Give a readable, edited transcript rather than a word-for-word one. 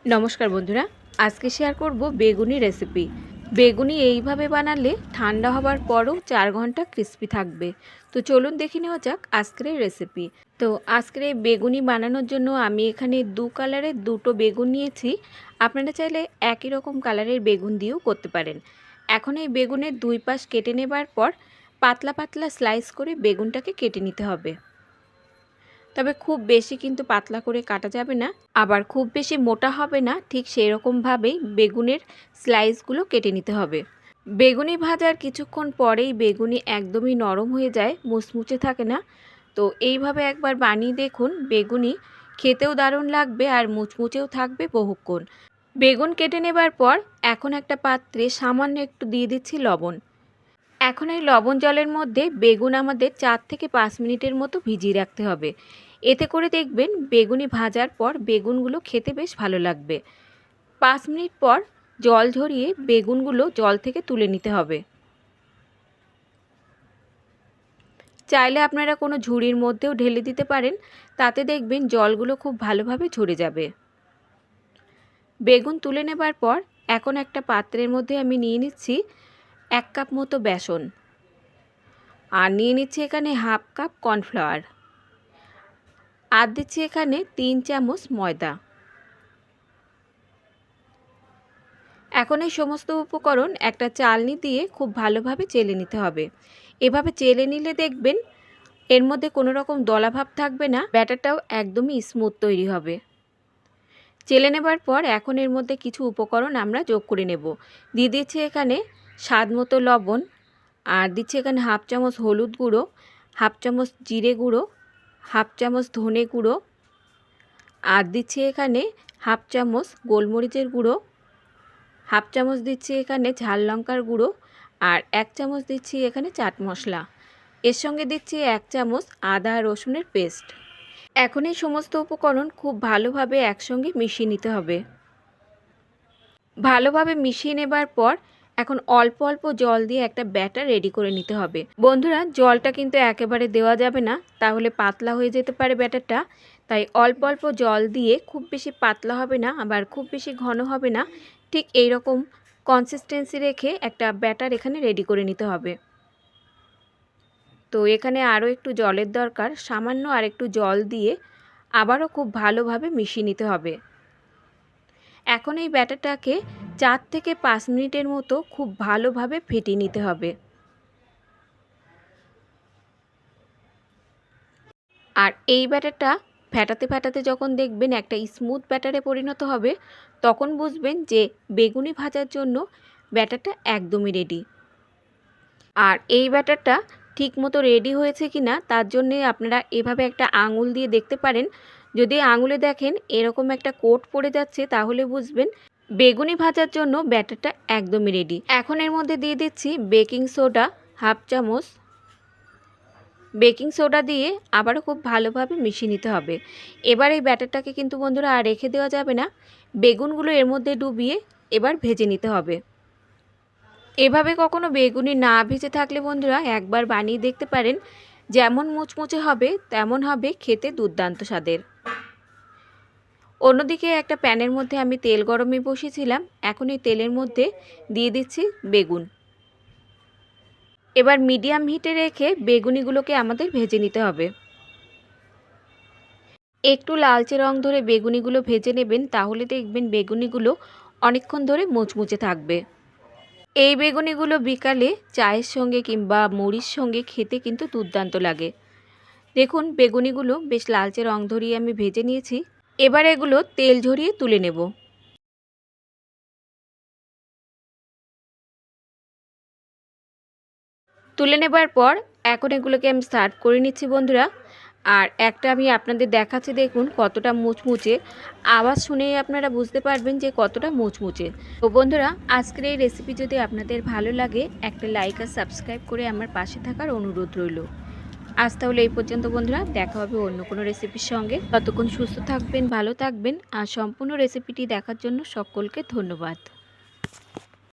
নমস্কার বন্ধুরা, আজকে শেয়ার করব বেগুনি রেসিপি। বেগুনি এইভাবে বানালে ঠান্ডা হবার পরও 4 ঘন্টা ক্রিস্পি থাকবে। তো চলুন দেখে নেওয়া যাক আজকের এই রেসিপি। তো আজকের এই বেগুনি বানানোর জন্য আমি এখানে 2 কালারের 2টো বেগুন নিয়েছি। আপনারা চাইলে একই রকম কালারের বেগুন দিয়েও করতে পারেন। এখন এই বেগুনের 2 পাশ কেটে নেবার পর পাতলা পাতলা স্লাইস করে বেগুনটাকে কেটে নিতে হবে। তবে খুব বেশি কিন্তু পাতলা করে কাটা যাবে না, আবার খুব বেশি মোটা হবে না, ঠিক সেই রকমভাবেই বেগুনের স্লাইসগুলো কেটে নিতে হবে। বেগুনি ভাজার কিছুক্ষণ পরেই বেগুনি একদমই নরম হয়ে যায়, মুচমুচে থাকে না। তো এইভাবে একবার বানিয়ে দেখুন, বেগুনি খেতেও দারুণ লাগবে আর মুচমুচেও থাকবে বহুক্ষণ। বেগুন কেটে নেবার পর এখন একটা পাত্রে সামান্য একটু দিয়ে দিচ্ছি লবণ। এখন এই লবণ জলের মধ্যে বেগুন আমাদের 4 থেকে 5 মিনিটের মতো ভিজিয়ে রাখতে হবে। এতে করে দেখবেন বেগুনি ভাজার পর বেগুনগুলো খেতে বেশ ভালো লাগবে। 5 মিনিট পর জল ঝরিয়ে বেগুনগুলো জল থেকে তুলে নিতে হবে। চাইলে আপনারা কোনো ঝুড়ির মধ্যেও ঢেলে দিতে পারেন, তাতে দেখবেন জলগুলো খুব ভালোভাবে ঝরে যাবে। বেগুন তুলে নেবার পর এখন একটা পাত্রের মধ্যে আমি নিয়ে নিচ্ছি 1 কাপ মতো বেসন, আর নিয়ে নিচ্ছি এখানে হাফ কাপ কর্নফ্লাওয়ার, আর দিচ্ছি এখানে 3 চামচ ময়দা। এখন এই সমস্ত উপকরণ একটা চালনি দিয়ে খুব ভালোভাবে চেলে নিতে হবে। এভাবে চেলে নিলে দেখবেন এর মধ্যে কোনো রকম দলাভাব থাকবে না, ব্যাটারটাও একদমই স্মুথ তৈরি হবে। চেলে নেবার পর এখন এর মধ্যে কিছু উপকরণ আমরা যোগ করে নেব। দিয়ে দিচ্ছি এখানে স্বাদ মতো লবণ, আর দিচ্ছি এখানে হাফ চামচ হলুদ গুঁড়ো, হাফ চামচ জিরে গুঁড়ো, হাফ চামচ ধনে গুঁড়ো, আর দিচ্ছি এখানে হাফ চামচ গোলমরিচের গুঁড়ো, হাফ চামচ দিচ্ছি এখানে ঝাল লঙ্কার গুঁড়ো, আর 1 চামচ দিচ্ছি এখানে চাট মশলা। এর সঙ্গে দিচ্ছি 1 চামচ আদা রসুনের পেস্ট। এখন এই সমস্ত উপকরণ খুব ভালোভাবে একসঙ্গে মিশিয়ে নিতে হবে। ভালোভাবে মিশিয়ে নেবার পর এখন অল্প অল্প জল দিয়ে একটা ব্যাটার রেডি করে নিতে হবে। বন্ধুরা, জলটা কিন্তু একেবারে দেওয়া যাবে না, তাহলে পাতলা হয়ে যেতে পারে ব্যাটারটা। তাই অল্প অল্প জল দিয়ে, খুব বেশি পাতলা হবে না আবার খুব বেশি ঘন হবে না, ঠিক এই রকম কনসিস্টেন্সি রেখে একটা ব্যাটার এখানে রেডি করে নিতে হবে। তো এখানে আরও একটু জলের দরকার, সামান্য আর একটু জল দিয়ে আবারও খুব ভালোভাবে মিশিয়ে নিতে হবে। এখন এই ব্যাটারটাকে 4 থেকে 5 মিনিটের মতো খুব ভালোভাবে ফেটিয়ে নিতে হবে। আর এই ব্যাটারটা ফেটাতে ফেটাতে যখন দেখবেন একটা স্মুথ ব্যাটারে পরিণত হবে, তখন বুঝবেন যে বেগুনি ভাজার জন্য ব্যাটারটা একদমই রেডি। আর এই ব্যাটারটা ঠিকমতো রেডি হয়েছে কিনা তার জন্যে আপনারা এভাবে একটা আঙুল দিয়ে দেখতে পারেন। যদি আঙুলে দেখেন এরকম একটা কোট পড়ে যাচ্ছে, তাহলে বুঝবেন বেগুনি ভাজার জন্য ব্যাটারটা একদমই রেডি। এখন এর মধ্যে দিয়ে দিচ্ছি বেকিং সোডা হাফ চামচ। বেকিং সোডা দিয়ে আবারও খুব ভালোভাবে মিশিয়ে নিতে হবে। এবার এই ব্যাটারটাকে কিন্তু বন্ধুরা আর রেখে দেওয়া যাবে না, বেগুনগুলো এর মধ্যে ডুবিয়ে এবার ভেজে নিতে হবে। এভাবে কখনো বেগুনি না ভেজে থাকলে বন্ধুরা একবার বানিয়ে দেখতে পারেন, যেমন মুচমুচে হবে তেমন হবে, খেতে দুর্দান্ত স্বাদের। অন্যদিকে একটা প্যানের মধ্যে আমি তেল গরমে বসিয়েছিলাম, এখন এই তেলের মধ্যে দিয়ে দিচ্ছি বেগুন। এবার মিডিয়াম হিটে রেখে বেগুনিগুলোকে আমাদের ভেজে নিতে হবে। একটু লালচে রং ধরে বেগুনিগুলো ভেজে নেবেন, তাহলে দেখবেন বেগুনিগুলো অনেকক্ষণ ধরে মুচমুচে থাকবে। এই বেগুনিগুলো বিকালে চায়ের সঙ্গে কিংবা মুড়ির সঙ্গে খেতে কিন্তু দুর্দান্ত লাগে। দেখুন বেগুনিগুলো বেশ লালচে রং ধরিয়ে আমি ভেজে নিয়েছি। এবার এগুলো তেল ঝরিয়ে তুলে নেব। তুলে নেবার পর এখন এগুলোকে আমি সার্ভ করে নিচ্ছি বন্ধুরা। আর একটা আমি আপনাদের দেখাচ্ছি, দেখুন কতটা মুচমুচে, আওয়াজ শুনেই আপনারা বুঝতে পারবেন যে কতটা মুচমুচে। তো বন্ধুরা, আজকের এই রেসিপি যদি আপনাদের ভালো লাগে একটা লাইক আর সাবস্ক্রাইব করে আমার পাশে থাকার অনুরোধ রইল। আজ তাহলে এই পর্যন্ত বন্ধুরা, দেখা হবে অন্য কোনো রেসিপির সঙ্গে। ততক্ষণ সুস্থ থাকবেন, ভালো থাকবেন, আর সম্পূর্ণ রেসিপিটি দেখার জন্য সকলকে ধন্যবাদ।